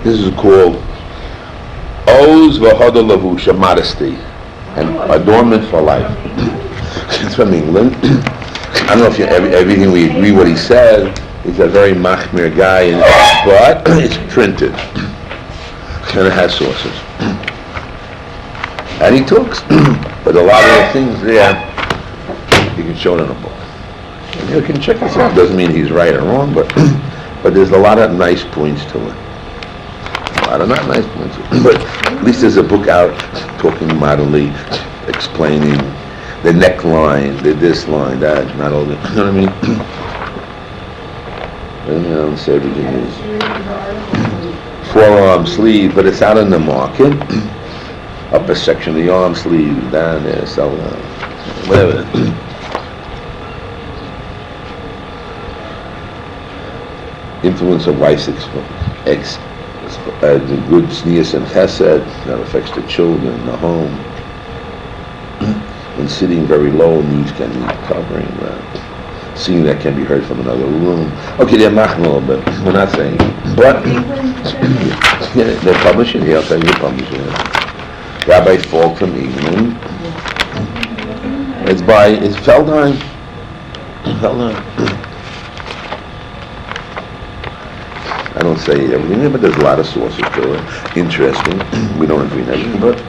This is called Oz V'Hoda Lavusha, Modesty, and Adornment for Life. It's from England. I don't know if everything we agree what he said. He's a very machmir guy, but it's printed. And it has sources. And he talks. But a lot of the things there, you can show it in a book. And you can check this out. Doesn't mean he's right or wrong, but there's a lot of nice points to it. A lot of not nice points. But at least there's a book out talking modernly, explaining the neckline, this line, that, not all the, you know what I mean? And I don't say everything is forearm sleeve, but it's out in the market. Upper section of the arm sleeve, down there, so whatever. Influence of wife's the good sneers and chesed that affects the children, the home. When sitting very low, knees can need covering. Singing that can be heard from another room. Okay, they're maching a little bit. We're not saying, but yeah, they're publishing. Yeah, I'll tell you, they're publishing it. Rabbi Falk from England. It's Feldheim. I don't say everything, but there's a lot of sources to it. Interesting. We don't agree on everything, but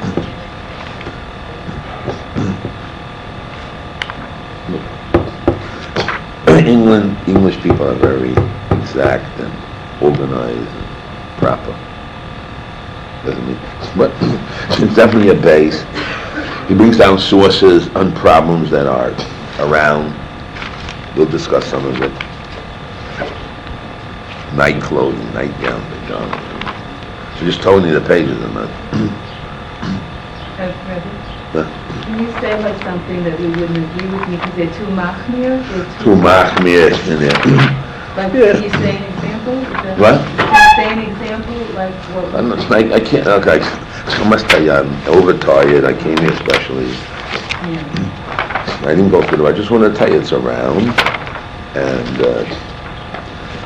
English people are very exact and organized and proper. Doesn't mean, but it's definitely a base. He brings down sources on problems that are around. We'll discuss some of it. Night clothing, nightgown, pajamas. So just towing you the pages on that. Can you say like something that we wouldn't agree with me because they're too machmir? Too machmir in there. Like, can you say an example? What? Can you say an example? Like what? I can't, okay. I must tell you, I'm overtired. I came here especially. Yeah. I didn't go through it. I just want to tell you it's around. And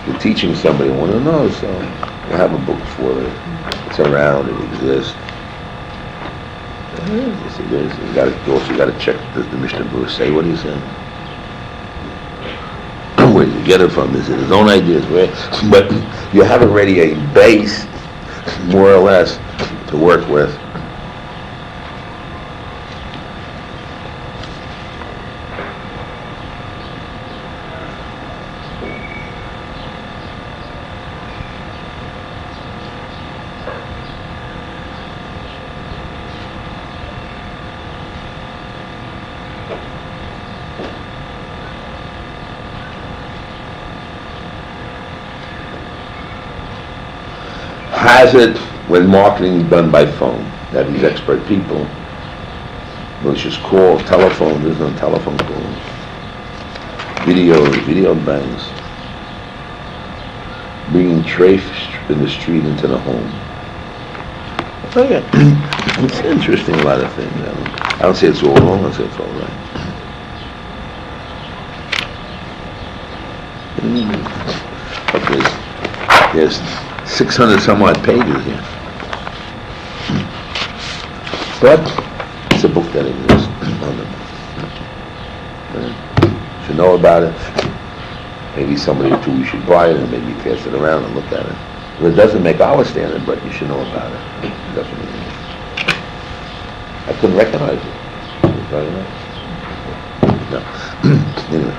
you're teaching somebody who want to know, so I have a book for it. It's around, it exists. You see, you got to check. Does the Mishnah Berurah say what he's saying? Where you get it from? Is it his own ideas? But you have already a base, more or less, to work with. Has it when marketing is done by phone? That these expert people, let's just call, telephone, there's no telephone calls, video banks, bringing trash in the street into the home. Okay, it's interesting, a lot of things. I don't say it's all wrong, I say it's all right. Okay, there's 600 some odd pages here. But it's a book that exists. You should know about it. Maybe somebody or two you should buy it and maybe pass it around and look at it. Well, it doesn't make our standard, but you should know about it. Definitely. I couldn't recognize it. It was very nice. No. Anyway.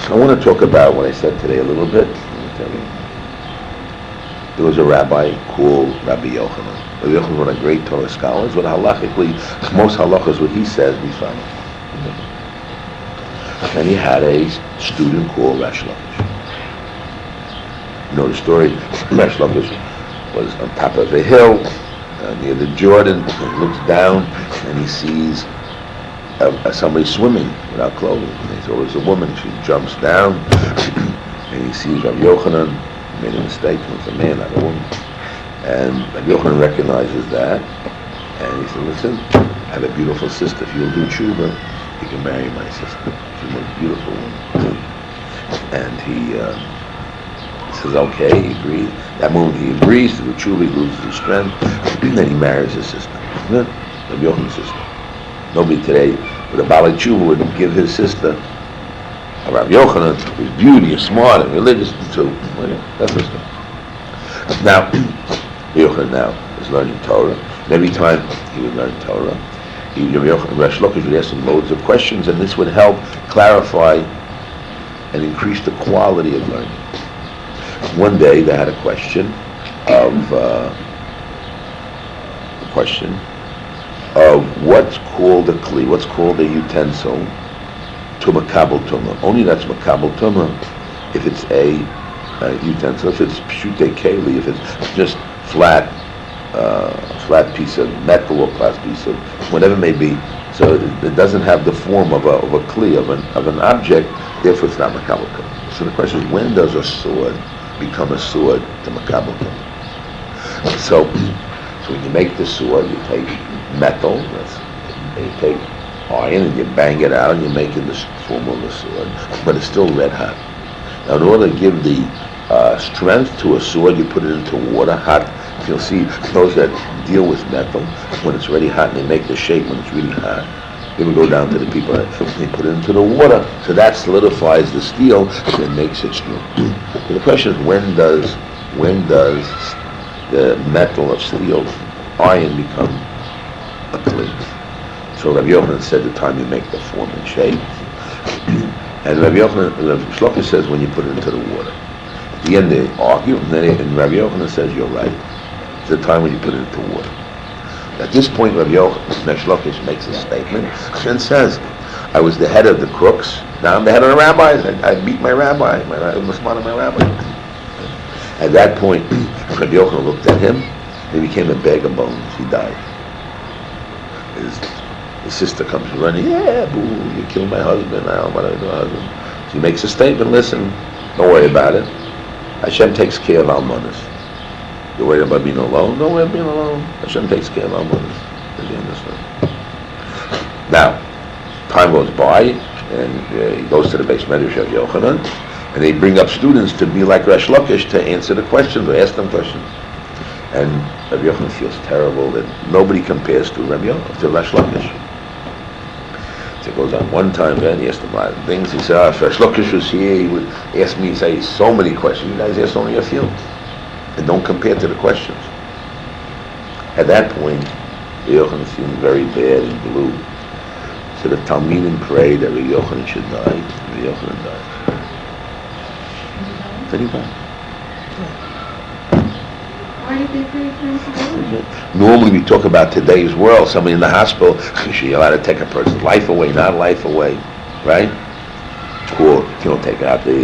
So I want to talk about what I said today a little bit. There was a rabbi called Rabbi Yochanan. Rabbi Yochanan was one of the great Torah scholars, but halachically, most halachas, what he says, we follow. And he had a student called Resh Lakish. You know the story? Resh Lakish was on top of a hill near the Jordan. He looks down and he sees somebody swimming without clothing. And he saw it was a woman. She jumps down and he sees Rabbi Yochanan. Made a mistake, it's a man, not a woman. And Rabbi Yochanan recognizes that, and he said, listen, I have a beautiful sister. If you'll do tshuva, you can marry my sister. She's the most beautiful woman. And he says, okay, he agrees. That moment he agrees to do tshuva, he loses his strength, and then he marries his sister. Rabbi Yochanan's sister. Nobody today with a Baalei Tshuva would give his sister, Rabbi Yochanan, who's beauty and smart and religious, to that's his sister. Now, Rabbi Yochanan now is learning Torah. And every time he would learn Torah, Resh Lakish would ask him loads of questions, and this would help clarify and increase the quality of learning. One day they had a question of what's called a kli, what's called a utensil to makabel tumah. Only that's makabel tumah if it's a utensil, if it's pshute keli, if it's just flat piece of metal or plastic piece of whatever it may be. So it doesn't have the form of a kli, of an object, therefore it's not makabel tumah. So the question is, when does a sword become a sword to makabel tumah? So when you make the sword, you take metal, you take iron, and you bang it out, and you make it the form of a sword, but it's still red hot. Now, in order to give the strength to a sword, you put it into water, hot. You'll see those that deal with metal, when it's already hot, and they make the shape when it's really hot. They would go down to the people, they put it into the water, so that solidifies the steel and makes it strong. So the question is, when does the metal of steel, iron, become a kli? So Rabbi Yochanan said the time you make the form and shape. And Rabbi Shlomo says when you put it into the water. At the end they argue, and Rabbi Yochanan says you're right. It's the time when you put it into water. At this point, Rabbi Shlomo makes a statement and says, I was the head of the crooks, now I'm the head of the rabbis. I beat my rabbi, I was smart of my rabbi. At that point, Rabbi Yochanan looked at him, he became a bag of bones, he died. His sister comes running, yeah, boo, you killed my husband, I don't want to do my husband. So he makes a statement, listen, don't worry about it. Hashem takes care of almanas. You're worried about being alone? Don't worry about being alone. Hashem takes care of almanas. Does he understand? Now, time goes by, and he goes to the base medrash of Yochanan, and they bring up students to be like Resh Lakish to answer the questions or ask them questions. And Rabbi Yochanan feels terrible that nobody compares to Resh Lakish. So it goes on one time, and he asked him a lot of things. He said, if Resh Lakish was here, he would ask me, say, so many questions. You guys ask only a few. And don't compare to the questions. At that point, Rabbi Yochanan feeling very bad and blue. So the Talmidim prayed that Rabbi Yochanan should die. Rabbi Yochanan died. Then he died. Why did they pray for him to die? Normally we talk about today's world, somebody in the hospital, you're allowed to take a person's life away, not life away, right? Or you don't take out should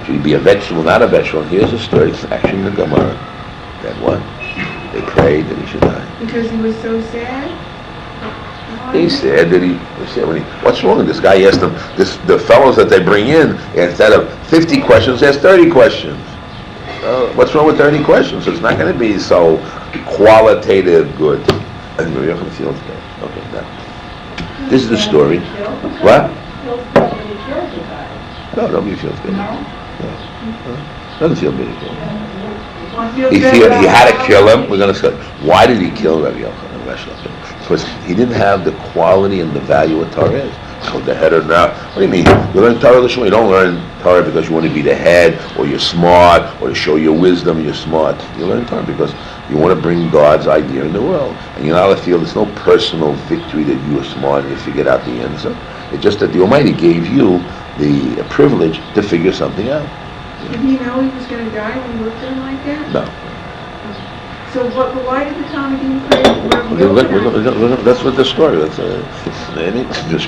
he be a vegetable, not a vegetable. Here's a story, it's actually in the Gemara. That what? They prayed that he should die. Because he was so sad? He said that what's wrong with this guy? He asked them, the fellows that they bring in, instead of 50 questions, ask 30 questions. What's wrong with 30 questions? It's not going to be so qualitative good. And Rabbi Yochanan feels bad. Okay, now. This is the story. What? No, nobody feels bad. No. Doesn't feel bad at all. He had to kill him. We're going to say, why did he kill Rabbi Yochanan? Because he didn't have the quality and the value of Torah is. So the head of now, what do you mean? You learn Torah l'shma. You don't learn Torah because you want to be the head, or you're smart, or to show your wisdom, you're smart. You learn Torah because you want to bring God's idea in the world. And you're not allowed to feel there's no personal victory that you are smart and you figured out the answer. It's just that the Almighty gave you the privilege to figure something out. Did he know he was going to die when he looked at him like that? No. So why did the Talmudim pray for That's what the story is.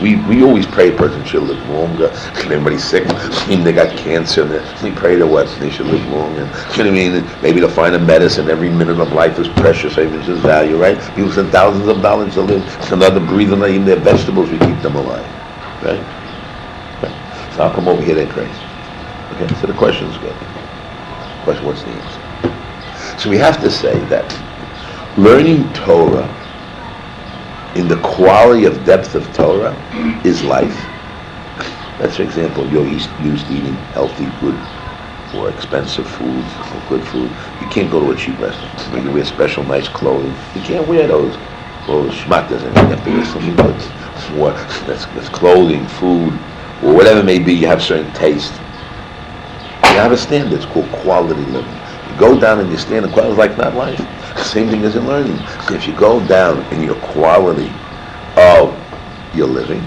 We always pray a person should live longer. Everybody's sick. They got cancer. And we pray to what? They should live long. And, you know what I mean? Maybe to find a medicine. Every minute of life is precious. Every minute is value, right? People spend thousands of dollars to live. Another breathing, even their vegetables, we keep them alive. Right? So I'll come over here, they pray. Okay, so the question is good. Question, what's the answer? So we have to say that learning Torah in the quality of depth of Torah is life. That's, for example, you're used to eating healthy, good or expensive foods or good food. You can't go to a cheap restaurant. When you wear special nice clothing, you can't wear those clothes schmatters, and you have to wear something that's clothing, food, or whatever it may be. You have certain taste. You have a standard. It's called quality living. You go down and you stand in quality, like not life. Same thing as in learning. If you go down in your quality of your living,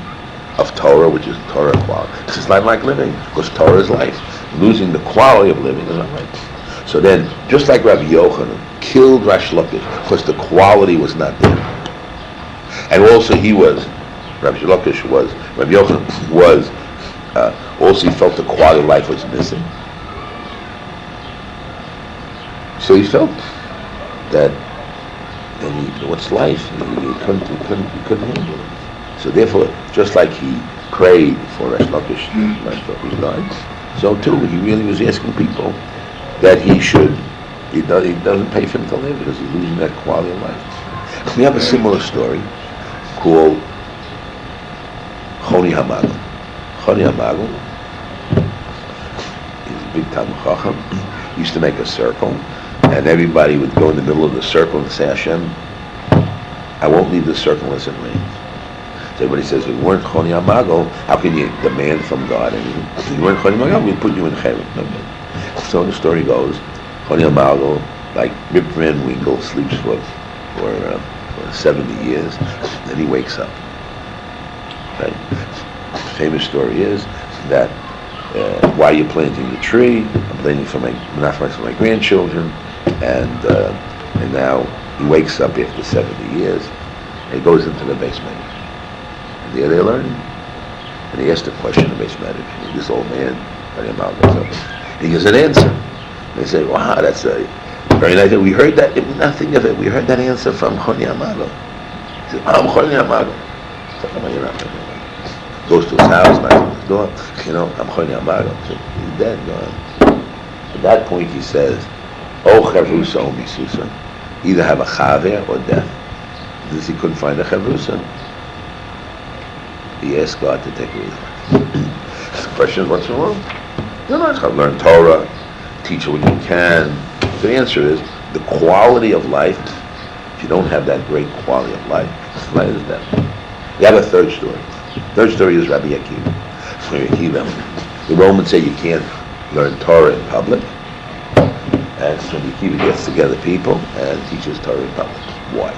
of Torah, which is Torah quality, it's not like living, because Torah is life. Losing the quality of living is not life. So then, just like Rabbi Yochanan killed Rash Lakish because the quality was not there, and also Rabbi Yochanan was, also he felt the quality of life was missing. So he felt that, then what's life? He couldn't handle it. So therefore, just like he prayed for Rash Lakish died, so too he really was asking people that he doesn't pay for him to live because he's losing that quality of life. We have a similar story called Choni Hamagel. Choni Hamagel is a big Talmid Chacham. He used to make a circle, and everybody would go in the middle of the circle and say, Hashem, I won't leave the circle unless it rains. So everybody says, if you weren't Choni Hamagel, how can you demand from God anything? If you weren't Choni Hamagel, we'd put you in Chayrim. No. So the story goes, Choni Hamagel, like Rip Van Winkle, sleeps for 70 years, then he wakes up. Right? The famous story is that why are you planting the tree? I'm planting for my grandchildren, and now he wakes up after 70 years, and he goes into the basement. And there they're learning. And he asked a question to the base manager. This old man, he gives an answer. And they say, wow, that's a very nice. We heard that, nothing of it. We heard that answer from Choni Hamagel. He said, I'm Choni Hamagel. Goes to his house, knocks on his door. I'm Choni Hamagel. He's dead, gone. At that point he says, oh, Chavrusa, O Misusa. Either have a chaver or death. Since he couldn't find a Chavrusa, he asked God to take away his life. The question is, what's wrong? No, it's got to learn Torah, teach it what you can. So the answer is, the quality of life, if you don't have that great quality of life, life is death. We have a third story. Third story is Rabbi Akiva. The Romans say you can't learn Torah in public, and so Rabbi Akiva gets together people and teaches Torah in public. Why?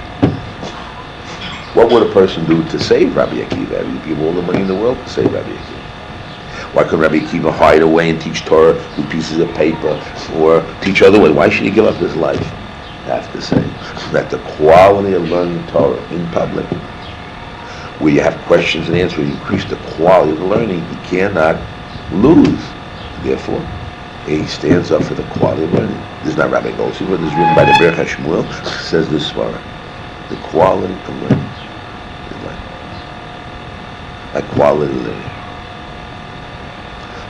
What would a person do to save Rabbi Akiva? He would give all the money in the world to save Rabbi Akiva. Why could Rabbi Akiva hide away and teach Torah with pieces of paper or teach other way? Why should he give up his life? I have to say that the quality of learning Torah in public, where you have questions and answers, you increase the quality of the learning, you cannot lose. Therefore, he stands up for the quality of learning. This is not Rabbi Goldstein, but this is written by the Berach HaShmuel, says this svara. The quality of learning is like quality of living.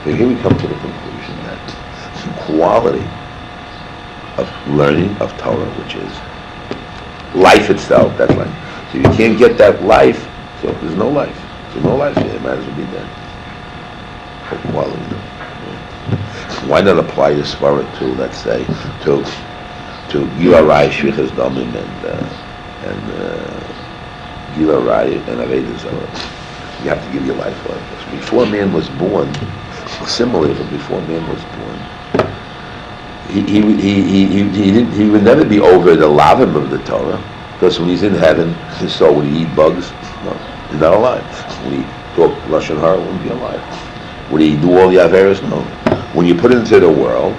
So here we come to the conclusion that the quality of learning of Torah, which is life itself, that's life. So you can't get that life, so there's no life. So no life here, it might as well be dead. For quality of living. Why not apply this svara to, let's say, to Gilarai, Shvichas Damim, and Gilarai and Avedah Zarah? You have to give your life for it. Before man was born, similarly, before man was born, he would never be over the lavim of the Torah, because when he's in heaven, his soul, would he eat bugs? No, he's not alive. Would he talk Lashon Hara? Wouldn't be alive. Would he do all the averos? No. When you put it into the world,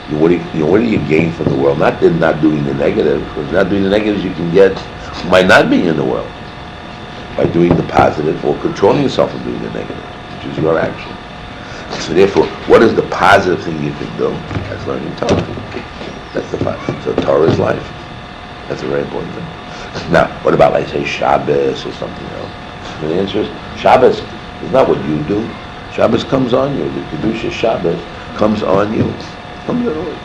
what do you gain from the world? Not doing the negative, because not doing the negatives you can get by not being in the world, by doing the positive or controlling yourself from doing the negative, which is your action. So therefore, what is the positive thing you can do? That's learning Torah. That's the positive. So Torah is life. That's a very important thing. Now, what about, like, say, Shabbos or something else? And the answer is, Shabbos is not what you do. Shabbos comes on you. The Kedusha Shabbos comes on you. Comes on you.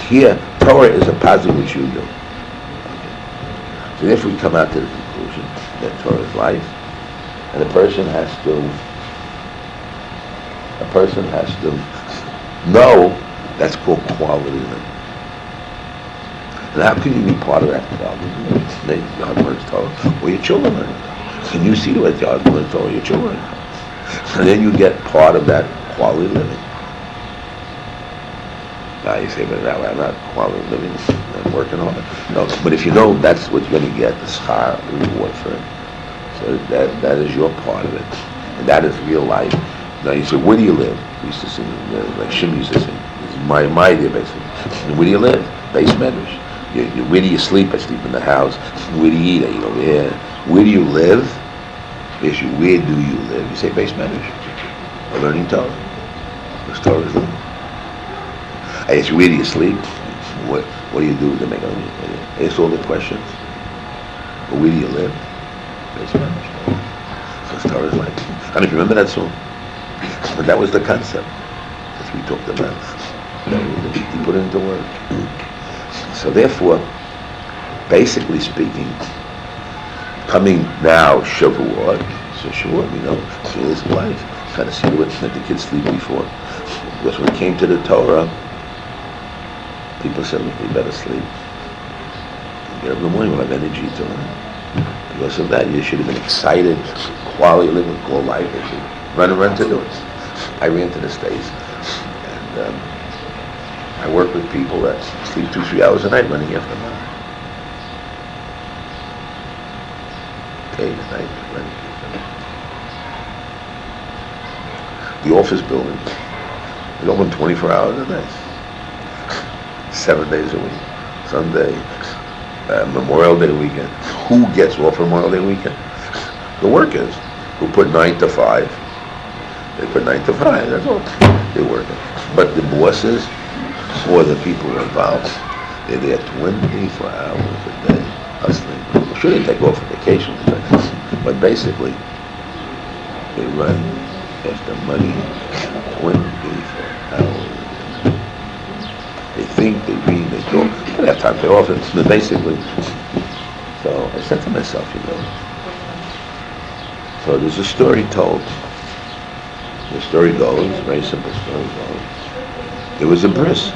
Here, Torah is a positive which you do. Okay. So therefore, we come out to the conclusion that Torah is life, and a person has to No, that's called quality living. And how can you be part of that quality living? Your husband learns Torah, or your children learn Torah. Can you see the way your husband learns Torah, or your children learn Torah? And then you get part of that quality living. Now you say, but I'm not quality living, I'm working on it. No, but if you know that's what you're going to get, the schar, the reward for it. So that is your part of it. And that is real life. Now you say, where do you live? We used to sing, like Shim used to sing. This is my idea, basically. And where do you live? Base medrash. Where do you sleep? I sleep in the house. Where do you eat? I eat over here. Where do you live? Basically, where do you live? You say base medrash. Or learning Torah. Because Torah is learning. I ask you, where do you sleep? What do you do to make money? I ask all the questions. But where do you live? Base medrash. Because Torah is like. I don't remember that song. But that was the concept that we talked about. He put it into work. So therefore, basically speaking, coming now Shavuot, so Shavuot, is life. Kind of see what let the kids sleep before. Because when it came to the Torah, people said, look, we better sleep. Get up in the morning, we'll have energy to learn. Because of that, you should have been excited, quality living, call life. Run to do it. I ran to the States, and I work with people that sleep 2-3 hours a night running after them. Day and night running after them. The office building is open 24 hours a night, 7 days a week. Sunday, Memorial Day weekend. Who gets off Memorial Day weekend? The workers who put 9 to 5. They put 9 to 5, that's all. They're working. But the bosses or the people involved, they're there 24 hours a day hustling. Sure, they take off on vacation, but basically, they run after money 24 hours a day. They think, they read, they talk. They don't have time to pay off it, but basically. So I said to myself, so there's a story told. The story goes, very simple story goes, there was a bris.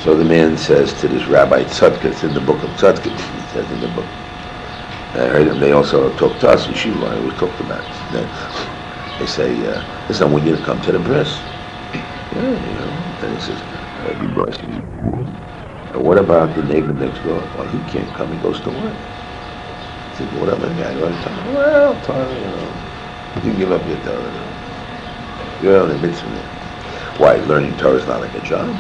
So the man says to this Rabbi Tzadka, it's in the book of Tzadka, he says in the book. I heard him, they also talk to us, Yeshiva, I always talked about it. They say, listen, I want you to come to the bris. Then he says, be blessed. What about the neighbor next door? Well, he can't come, he goes to work. He said, what about the guy? Well, Torah, you give up your Torah. You're on a mitzvah. Why? Learning Torah is not like a job.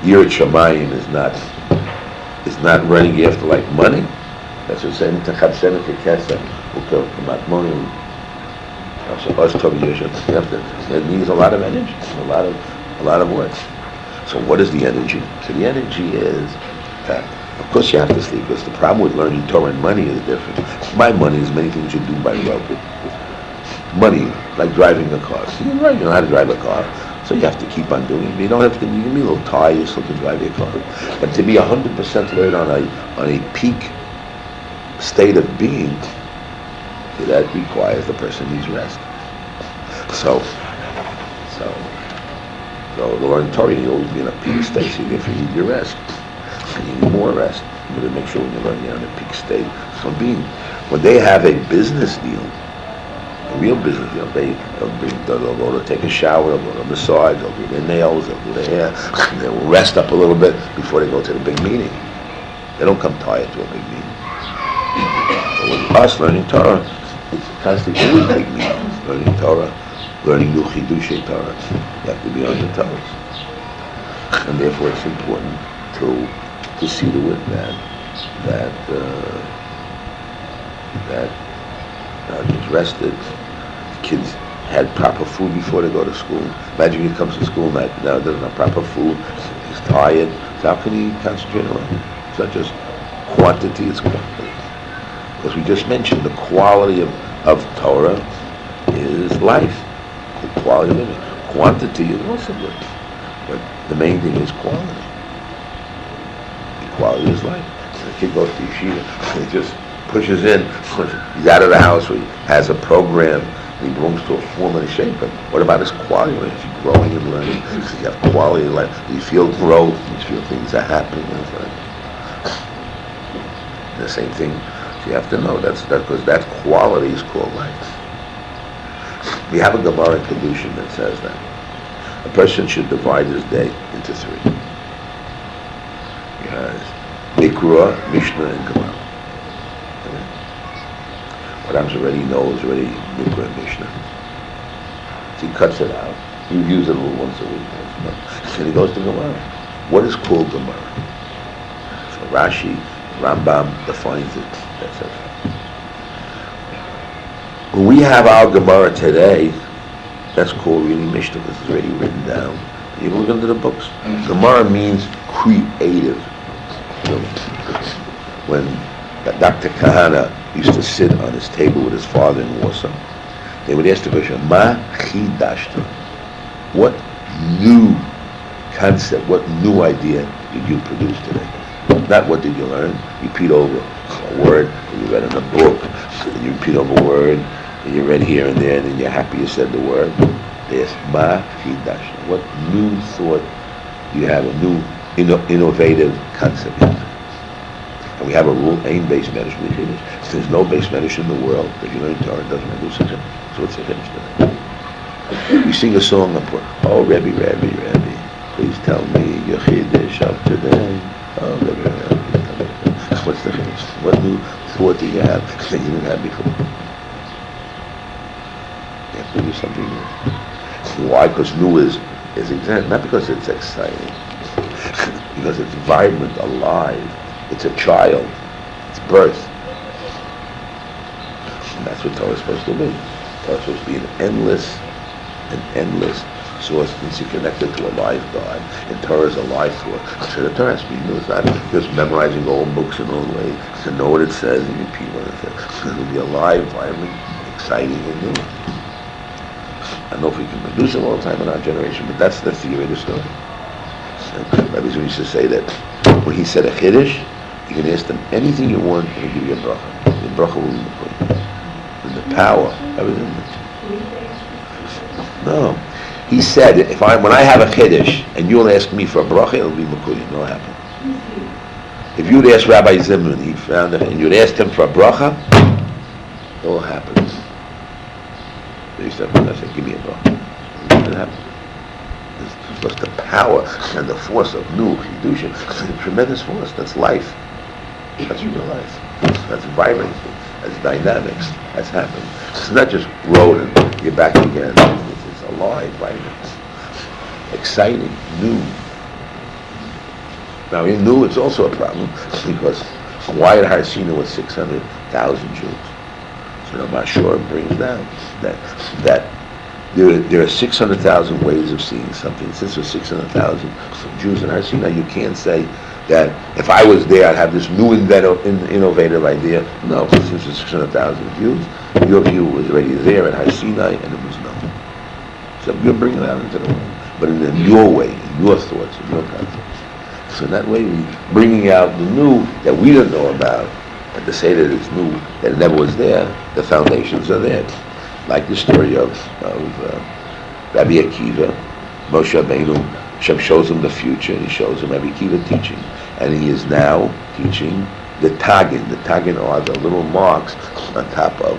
Yirat Shamayim is not running after like money. That's what saying. It needs a lot of energy, a lot of work. So what is the energy? So the energy is that. Of course you have to sleep, because the problem with learning Torah and money is different. By money, there's many things you do by wealth. Money, like driving a car. So you know how to drive a car, so you have to keep on doing it. You don't have to, you can be a little tired, you still can drive your car. But to be 100% learned on a peak state of being, that requires the person needs rest. So the learning Torah, you always be in a peak state, so therefore you need your rest. And you need more rest. You got to make sure when you're learning on a peak state. So when they have a business deal, a real business deal, they'll go to take a shower, they'll go to massage, they'll do their nails, they'll do their hair, they'll rest up a little bit before they go to the big meeting. They don't come tired to a big meeting. But with us learning Torah, it's constantly always big meetings. Learning Torah, learning new chidushei Torah. You have to be on your toes. And therefore it's important to see to it that he's rested. Kids had proper food before they go to school. Imagine he comes to school now doesn't have proper food. He's tired. So how can he concentrate on it? It's not just quantity, it's quality. Because we just mentioned the quality of Torah is life. The quality of living. Quantity is also good. But the main thing is quality. Quality is life. When a kid goes to Yeshiva, he just pushes in. He's out of the house, or he has a program, and he belongs to a form and a shape. But what about his quality? Is he growing and learning? Does he have quality in life? Do you feel growth? Do you feel things are happening in his life? The same thing. So you have to know that's because that quality is called life. We have a Gemara in Kedushin that says that a person should divide his day into three. He has Mikra, Mishnah, and Gemara. What Adam's already knows already Mikra and Mishnah. So he cuts it out. He reviews it a little once a week. And he goes to Gemara. What is called Gemara? So Rashi, Rambam defines it. That's it. When we have our Gemara today, that's called reading Mishnah because it's already written down. You look into the books. Gemara means creative. When Dr. Kahana used to sit on his table with his father in Warsaw, they would ask the question, Ma chidashta? What new concept, what new idea did you produce today? Not what did you learn. You repeat over a word that you read in a book, and you repeat over a word, and you read here and there, and then you're happy you said the word. They ask, Ma chidashta? What new thought do you have, a new innovative concept you have? And we have a rule, aim based medicine. If there's no base medicine in the world, if you learn Torah, it doesn't produce a chiddush. So it's a chiddush today. We sing a song and put, oh, Rabbi, please tell me your chiddush of today. Oh, Rabbi, what's the chiddush? What new thought do you have that you didn't have before? You have to do something new. Why? Because new is exact, not because it's exciting, because it's vibrant, alive. It's a child. It's birth. And that's what Torah is supposed to be. Torah is supposed to be an endless source since you're connected to a live God. And Torah is a live force. So the Torah has to be new. It's not just memorizing old books in old ways. To know what it says and repeat what it says. It will be alive, vibrant, exciting, and new. I don't know if we can produce it all the time in our generation, but that's the theory of the story. Rabbi used to say that when he said a chiddush, you can ask them anything you want, and he'll give you a bracha. The bracha will be in the and the power, everything. No. He said, when I have a chiddush, and you'll ask me for a bracha, it'll be Makuli. No, what happened. If you'd ask Rabbi Zimran, he found it, and you'd ask him for a bracha, it will happen. He said, I said, give me a bracha. It happened. Because the power and the force of new Kedusha is a tremendous force. That's life. That's real life. That's vibrancy. That's dynamics. That's happening. It's not just road and you're back again. It's alive, vibrant, exciting, new. Now in new, it's also a problem because why at Har Sinai was 600,000 Jews? So the Mashur brings down that there are 600,000 ways of seeing something. Since there's 600,000 Jews in Har Sinai, you can't say that if I was there, I'd have this new innovative idea. No, since there's 600,000 Jews, your view was already there at Har Sinai, and it was known. So you're bringing it out into the world, but in your way, in your thoughts, in your concepts. So that way, we're bringing out the new that we don't know about, and to say that it's new, that it never was there, the foundations are there. Like the story of Rabbi Akiva, Moshe Rabbeinu, Hashem shows him the future, and he shows him Rabbi Akiva teaching. And he is now teaching the Tagin. The Tagin are the little marks on top of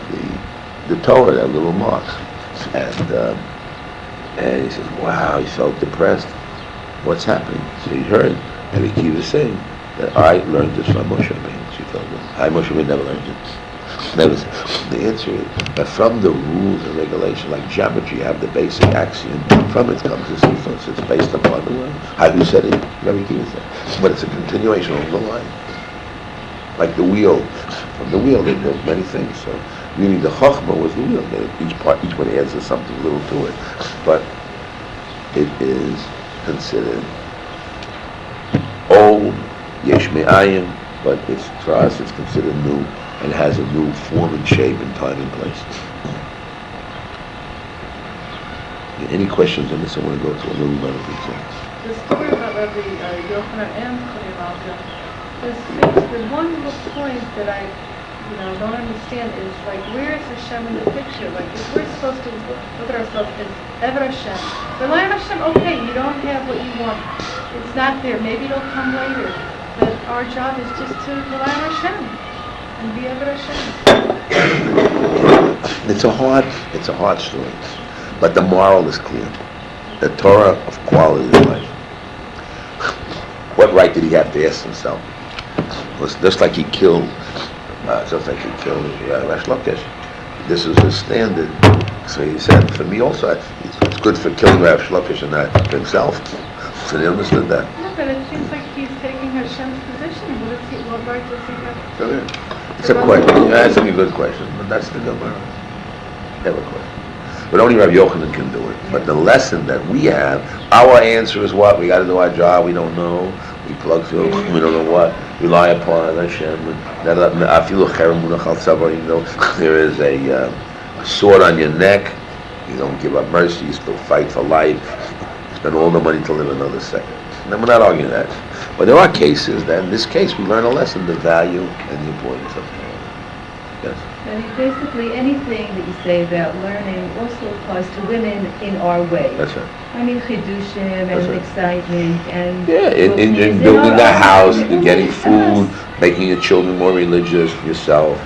the Torah, that little marks. And he says, wow, he felt depressed. What's happening? So he heard Rabbi Akiva saying that I learned this from Moshe Rabbeinu. So he felt good. Moshe Rabbeinu never learned it. The answer is that from the rules and regulations, like geometry, you have the basic axiom. From it comes the sequence. It's based upon the word. How you said it, Rabbi Akiva said. But it's a continuation of the line. Like the wheel. From the wheel, they built many things. So really, the chokhmah was the wheel. Each one adds something little to it. But it is considered old, yesh me'ayim, but for us, it's considered new. And has a new form and shape and time and place. Any questions on this? I want to go to a little bit of detail. The story about Rabbi Yochanan and Choni Malka, there's one little point that I don't understand is like, where is Hashem in the picture? Like, if we're supposed to look at ourselves as Ever Hashem, rely on Hashem, okay, you don't have what you want. It's not there. Maybe it'll come later. But our job is just to rely on Hashem and be Ever Hashem. It's a hard story. But the moral is clear. The Torah of quality of life. What right did he have to ask himself? It was just like he killed Resh Lakish. This is his standard. So he said, for me also, it's good for killing Resh Lakish and not himself. So they understood that. No, but it seems like he's taking Hashem's position. What right does he have? So, it's a question. You're asking a good question, but that's the Gemara. Never question. But only Rabbi Yochanan can do it. But the lesson that we have, our answer is what? We got to do our job. We don't know. We plug through. We don't know what. Rely upon Hashem. Even though there is a sword on your neck, you don't give up mercy. You still fight for life. Spend all the money to live another second. And we're not arguing that. But there are cases that, in this case, we learn a lesson: the value and the importance of it. Yes. And basically anything that you say about learning also applies to women in our way. That's right. I mean, chidushim and excitement and... Yeah, in building the house, in getting food, making your children more religious, yourself.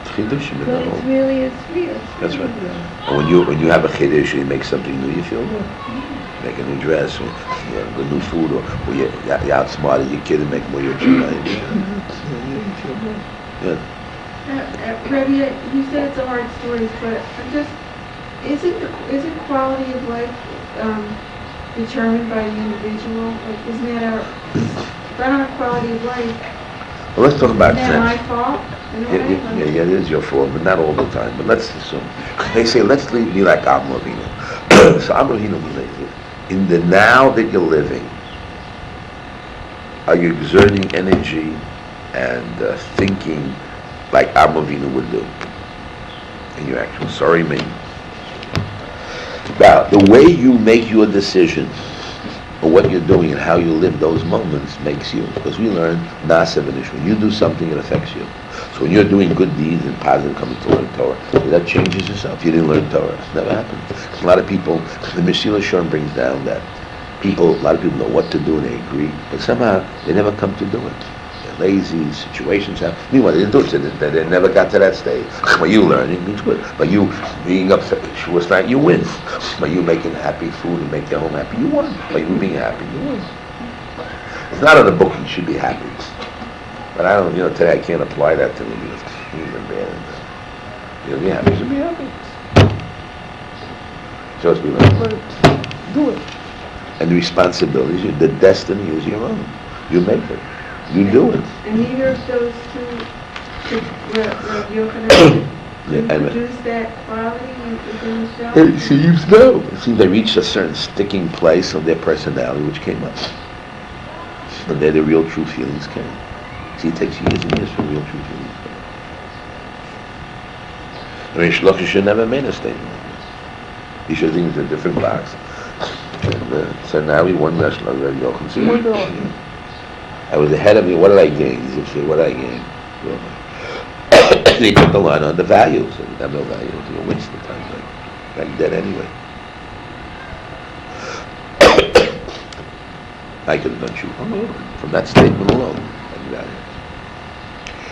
Chidushim in But the it home. really is real. That's right. And when you have a chiddush, you make something new, you feel good. Make a new dress, or the new food, or you outsmarted your kid and make more your children. You feel good. Yeah. Rabbi, you said it's a hard story, but I'm just, isn't quality of life determined by the individual? Like, isn't that if I don't have quality of life, Well, let's talk about isn't that my fault? In a way? Yeah, it is your fault, but not all the time. But let's assume. They say, let's be like Avraham Avinu. So Avraham Avinu, in the now that you're living, are you exerting energy and thinking like Avraham Avinu would do in your action? Sorry, me. Now, the way you make your decision, or what you're doing and how you live those moments makes you. Because we learn Nasa V'nish. When you do something, it affects you. So when you're doing good deeds and positive coming to learn Torah, that changes yourself. You didn't learn Torah. It's never happened. A lot of people, the Mesilas Yesharim brings down that a lot of people know what to do and they agree, but somehow they never come to do it. They're lazy, situations happen. Meanwhile, they didn't do it, so they never got to that stage. By you learning means good. By you being upset, it's not you win. By you making happy food and make your home happy, you won. By you being happy, you win. It's not in the book you should be happy. But I don't, today I can't apply that to me because things are bad. Be happy, you should be happy. Just be like, do it. And the responsibility, the destiny is your own. You make it. You do it. And neither of those two Yochanan produce that quality within the self? It seems no. It seems they reached a certain sticking place of their personality which came up. And there the real true feelings came. See, it takes years and years for real true feelings to come. I mean, Shloki should never made a statement like this. He should think it's a different box. And, so now we won that Shloki. Yochanan said, why not? I was ahead of you. What did I gain? He said, what did I gain? They put the line on the values. And you have no values. You're a waste of time. Like dead anyway. I could have done you from that statement alone.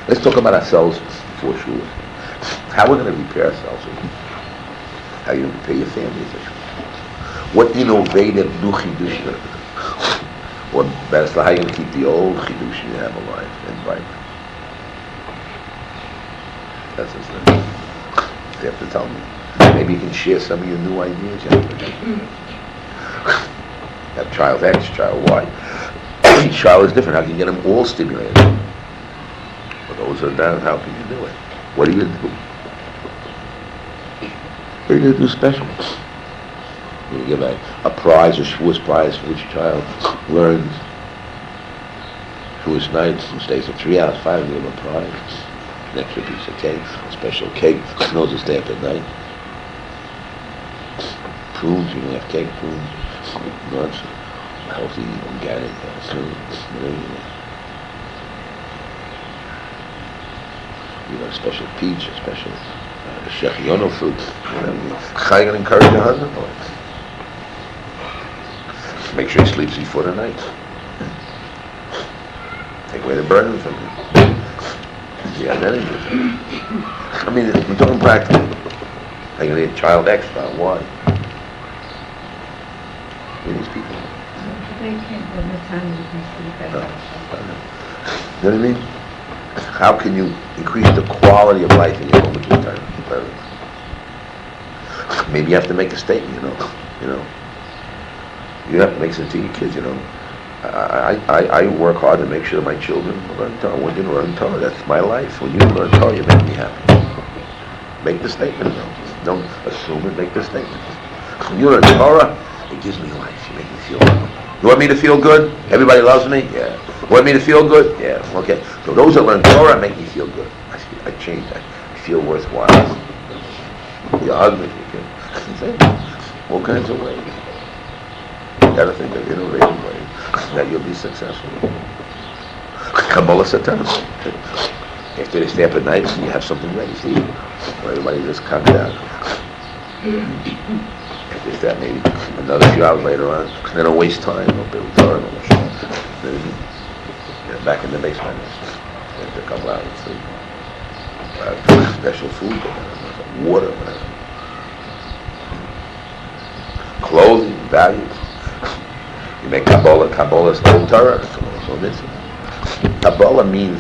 Let's talk about ourselves before Shiur. How we're going to repair ourselves. How you're going to repair your family. What innovative new chidush, or better still, how you're going to keep the old chidush you have alive and bright. That's his thing. You have to tell me. Maybe you can share some of your new ideas. Have child X, child Y. Each child is different. How can you get them all stimulated? Well, those are down. How can you do it? What do you do? What are you going to do special? You give a prize, a Shavuos prize for each child learns. Shavuos night, stays for 3 hours, 5 hours, you give a prize. An extra piece of cake, a special cake, knows to stay up at night. Prunes, you can have cake, prunes, nuts, healthy, organic foods, whatever you want. special peach, a special shechiono fruit. How are you going to encourage your husband? Make sure he sleeps before the night. Take away the burden from him. He has energy. I mean, we're talking practically. Are you going to get child X? Why? These people. They can't have the time to be sleep at all. You know what I mean? How can you increase the quality of life in your home with your parents? Maybe you have to make a statement, You have to make something to your kids, I work hard to make sure that my children learn Torah. When you learn Torah, that's my life. When you learn Torah, you make me happy. Make the statement, Don't assume it, make the statement. When you learn Torah, it gives me life. You make me feel good. You want me to feel good? Everybody loves me? Yeah. You want me to feel good? Yeah. Okay. So those that learn Torah make me feel good. I change. I feel worthwhile. Your husband, all kinds of ways. You got to think of innovative ways that you'll be successful. Kabbalah Satan. After they stay up at night, you have something ready for you. Everybody just comes out. If they stay maybe another few hours later on, they don't waste time. Don't build Torah. Get back in the basement. After a couple hours, sleep. Special food, water, whatever. Clothing, values. You make Kabbalah is old Torah. So this Kabbalah means